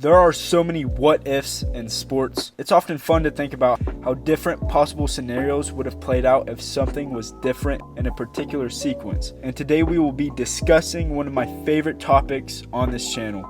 There are so many what ifs in sports. It's often fun to think about how different possible scenarios would have played out if something was different in a particular sequence. And today we will be discussing one of my favorite topics on this channel,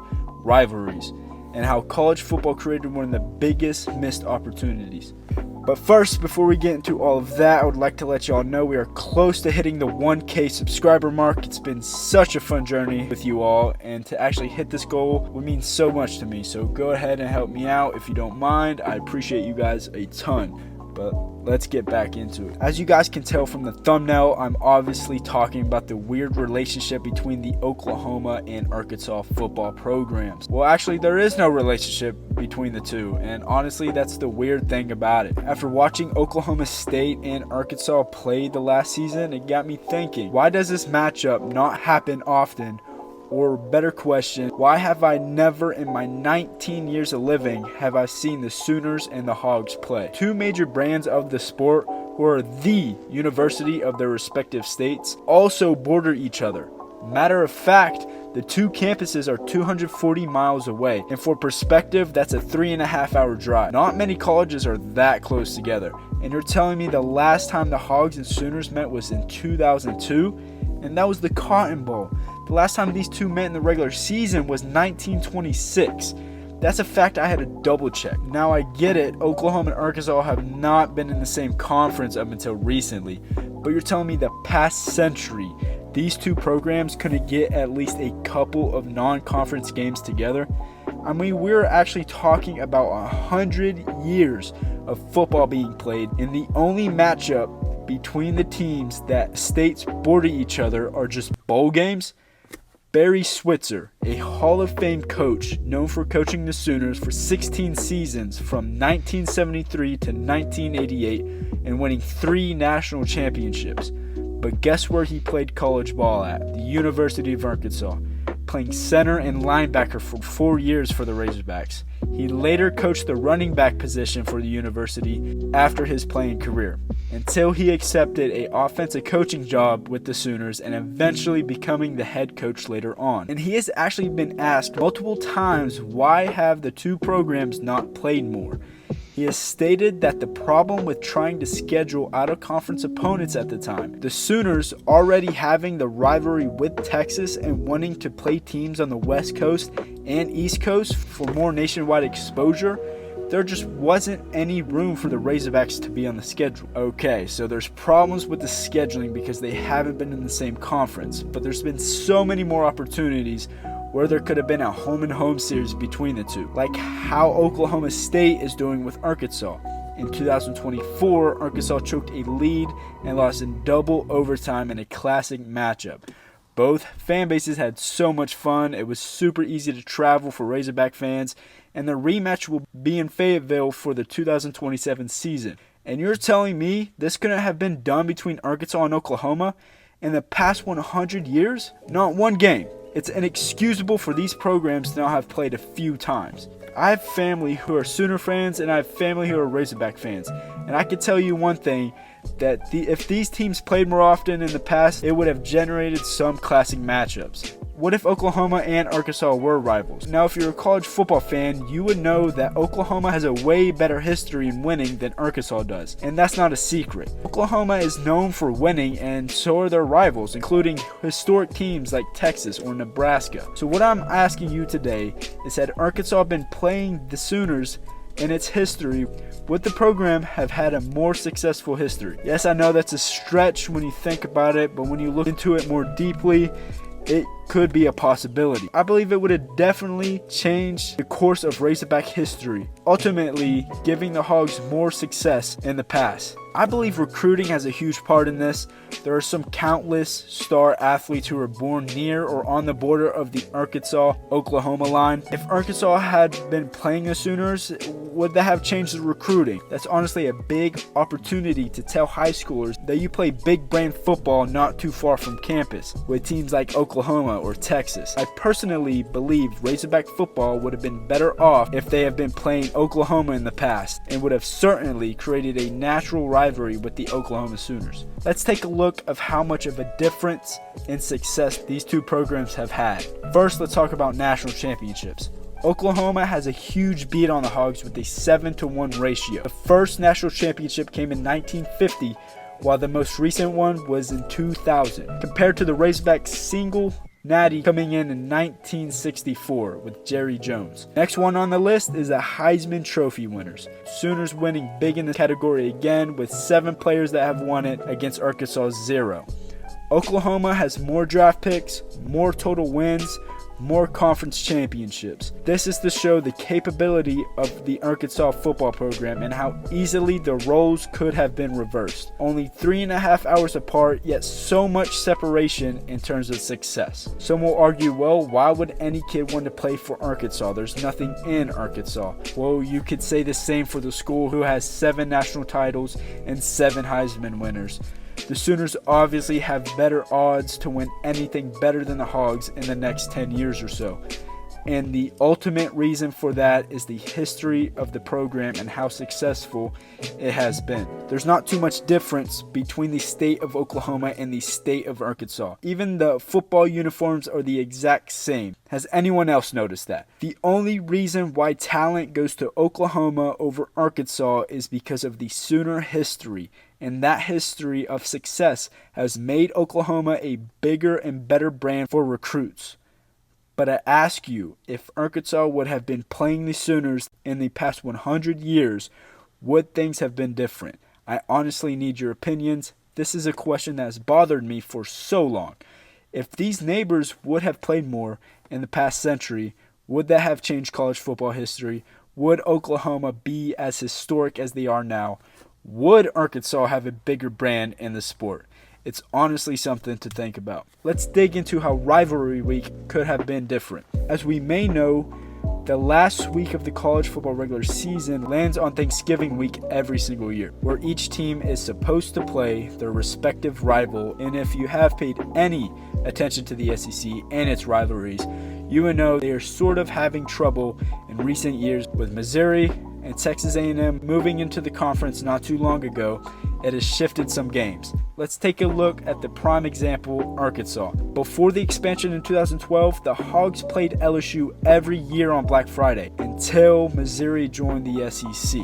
rivalries, and how college football created one of the biggest missed opportunities. But first, before we get into all of that, I would like to let y'all know we are close to hitting the 1K subscriber mark. It's been such a fun journey with you all, and to actually hit this goal would mean so much to me. So go ahead and help me out if you don't mind. I appreciate you guys a ton. But let's get back into it. As you guys can tell from the thumbnail, I'm obviously talking about the weird relationship between the Oklahoma and Arkansas football programs. Well, actually, there is no relationship between the two, and honestly, that's the weird thing about it. After watching Oklahoma State and Arkansas play the last season, it got me thinking, why does this matchup not happen often? Or better question, why have I never in my 19 years of living have I seen the Sooners and the Hogs play? Two major brands of the sport who are the university of their respective states also border each other. Matter of fact, the two campuses are 240 miles away, and for perspective, that's a 3.5-hour drive. Not many colleges are that close together, and you're telling me the last time the Hogs and Sooners met was in 2002, and that was the Cotton Bowl. The last time these two met in the regular season was 1926. That's a fact I had to double check. Now I get it, Oklahoma and Arkansas have not been in the same conference up until recently, but you're telling me the past century, these two programs couldn't get at least a couple of non-conference games together? I mean, we're actually talking about 100 years of football being played, and the only matchup between the teams that states border each other are just bowl games? Barry Switzer, a Hall of Fame coach known for coaching the Sooners for 16 seasons from 1973 to 1988 and winning 3 national championships. But guess where he played college ball at? The University of Arkansas, playing center and linebacker for 4 years for the Razorbacks. He later coached the running back position for the university after his playing career, until he accepted an offensive coaching job with the Sooners and eventually becoming the head coach later on. And he has actually been asked multiple times, why have the two programs not played more? He has stated that the problem with trying to schedule out-of-conference opponents at the time, the Sooners already having the rivalry with Texas and wanting to play teams on the West Coast and East Coast for more nationwide exposure, there just wasn't any room for the Razorbacks to be on the schedule. Okay, so there's problems with the scheduling because they haven't been in the same conference, but there's been so many more opportunities where there could have been a home-and-home series between the two, like how Oklahoma State is doing with Arkansas. In 2024, Arkansas choked a lead and lost in double overtime in a classic matchup. Both fan bases had so much fun. It was super easy to travel for Razorback fans, and the rematch will be in Fayetteville for the 2027 season. And you're telling me this couldn't have been done between Arkansas and Oklahoma in the past 100 years? Not one game. It's inexcusable for these programs to not have played a few times. I have family who are Sooner fans and I have family who are Razorback fans. And I can tell you one thing, that if these teams played more often in the past, it would have generated some classic matchups. What if Oklahoma and Arkansas were rivals? Now, if you're a college football fan, you would know that Oklahoma has a way better history in winning than Arkansas does, and that's not a secret. Oklahoma is known for winning, and so are their rivals, including historic teams like Texas or Nebraska. So what I'm asking you today is, had Arkansas been playing the Sooners in its history, would the program have had a more successful history? Yes, I know that's a stretch when you think about it, but when you look into it more deeply, it could be a possibility. I believe it would have definitely changed the course of Razorback history, ultimately giving the Hogs more success in the past. I believe recruiting has a huge part in this. There are some countless star athletes who were born near or on the border of the Arkansas-Oklahoma line. If Arkansas had been playing the Sooners, would that have changed the recruiting? That's honestly a big opportunity to tell high schoolers that you play big brand football not too far from campus with teams like Oklahoma or Texas. I personally believe Razorback football would have been better off if they have been playing Oklahoma in the past, and would have certainly created a natural rivalry with the Oklahoma Sooners. Let's take a look of how much of a difference in success these two programs have had. First, let's talk about national championships. Oklahoma has a huge beat on the Hogs with a 7-1 ratio. The first national championship came in 1950, while the most recent one was in 2000. Compared to the Razorbacks' single natty coming in 1964 with Jerry Jones. Next one on the list is the Heisman Trophy winners. Sooners winning big in this category again with 7 players that have won it against Arkansas' 0. Oklahoma has more draft picks, more total wins, more conference championships. This is to show the capability of the Arkansas football program and how easily the roles could have been reversed. Only 3.5 hours apart, yet so much separation in terms of success. Some will argue, well, why would any kid want to play for Arkansas? There's nothing in Arkansas. Well, you could say the same for the school who has 7 national titles and 7 Heisman winners. The Sooners obviously have better odds to win anything better than the Hogs in the next 10 years or so. And the ultimate reason for that is the history of the program and how successful it has been. There's not too much difference between the state of Oklahoma and the state of Arkansas. Even the football uniforms are the exact same. Has anyone else noticed that? The only reason why talent goes to Oklahoma over Arkansas is because of the Sooner history. And that history of success has made Oklahoma a bigger and better brand for recruits. But I ask you, if Arkansas would have been playing the Sooners in the past 100 years, would things have been different? I honestly need your opinions. This is a question that has bothered me for so long. If these neighbors would have played more in the past century, would that have changed college football history? Would Oklahoma be as historic as they are now? Would Arkansas have a bigger brand in the sport? It's honestly something to think about. Let's dig into how Rivalry Week could have been different. As we may know, the last week of the college football regular season lands on Thanksgiving week every single year, where each team is supposed to play their respective rival. And if you have paid any attention to the SEC and its rivalries, you would know they are sort of having trouble in recent years with Missouri and Texas A&M moving into the conference not too long ago. It has shifted some games. Let's take a look at the prime example, Arkansas. Before the expansion in 2012, the Hogs played LSU every year on Black Friday until Missouri joined the SEC.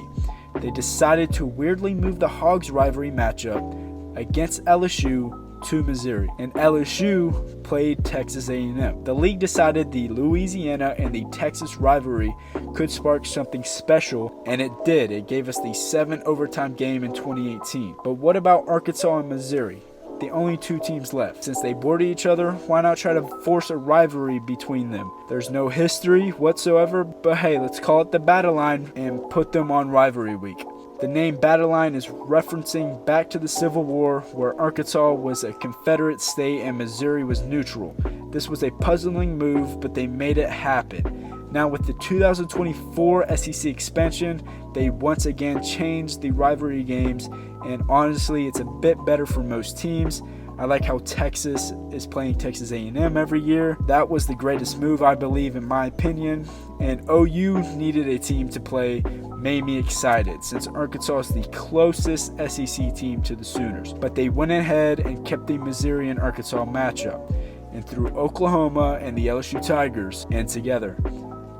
They decided to weirdly move the Hogs rivalry matchup against LSU to Missouri, and LSU played Texas A&M. The league decided the Louisiana and the Texas rivalry could spark something special, and it did. It gave us the 7 overtime game in 2018. But what about Arkansas and Missouri? The only 2 teams left. Since they border each other, why not try to force a rivalry between them? There's no history whatsoever, but hey, let's call it the Battle Line and put them on Rivalry Week. The name Battle Line is referencing back to the Civil War, where Arkansas was a Confederate state and Missouri was neutral. This was a puzzling move, but they made it happen. Now with the 2024 SEC expansion, they once again changed the rivalry games, and honestly, it's a bit better for most teams. I like how Texas is playing Texas A&M every year. That was the greatest move, I believe, in my opinion. And OU needed a team to play. Made me excited since Arkansas is the closest SEC team to the Sooners. But they went ahead and kept the Missouri and Arkansas matchup and threw Oklahoma and the LSU Tigers in together.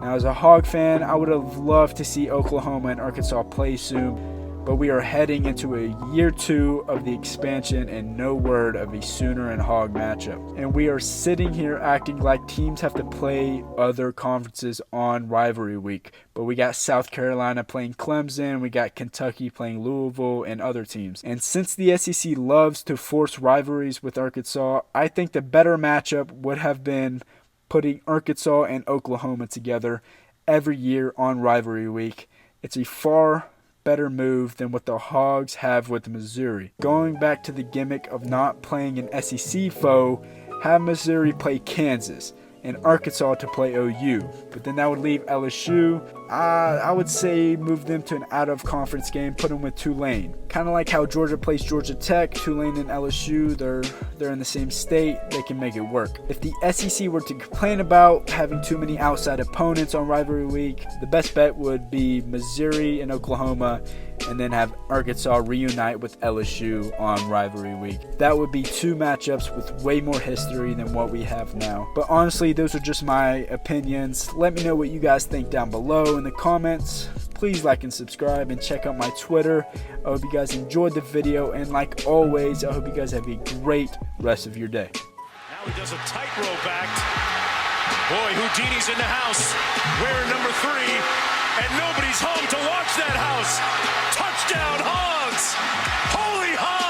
Now, as a Hog fan, I would have loved to see Oklahoma and Arkansas play soon, but we are heading into a year 2 of the expansion and no word of a Sooner and Hog matchup. And we are sitting here acting like teams have to play other conferences on Rivalry Week. But we got South Carolina playing Clemson, we got Kentucky playing Louisville, and other teams. And since the SEC loves to force rivalries with Arkansas, I think the better matchup would have been putting Arkansas and Oklahoma together every year on Rivalry Week. It's a far better move than what the Hogs have with Missouri. Going back to the gimmick of not playing an SEC foe, have Missouri play Kansas and Arkansas to play OU. But then that would leave LSU. I would say move them to an out-of-conference game, put them with Tulane. Kind of like how Georgia plays Georgia Tech, Tulane and LSU, they're in the same state, they can make it work. If the SEC were to complain about having too many outside opponents on rivalry week, the best bet would be Missouri and Oklahoma, and then have Arkansas reunite with LSU on rivalry week. That would be two matchups with way more history than what we have now. But honestly, those are just my opinions. Let me know what you guys think down below in the comments. Please like and subscribe and check out my Twitter. I hope you guys enjoyed the video, and like always, I hope you guys have a great rest of your day. Now he does a tightrope act. Boy, Houdini's in the house, wearing number 3, and nobody's home to watch that house. Touchdown, Hogs! Holy Hogs!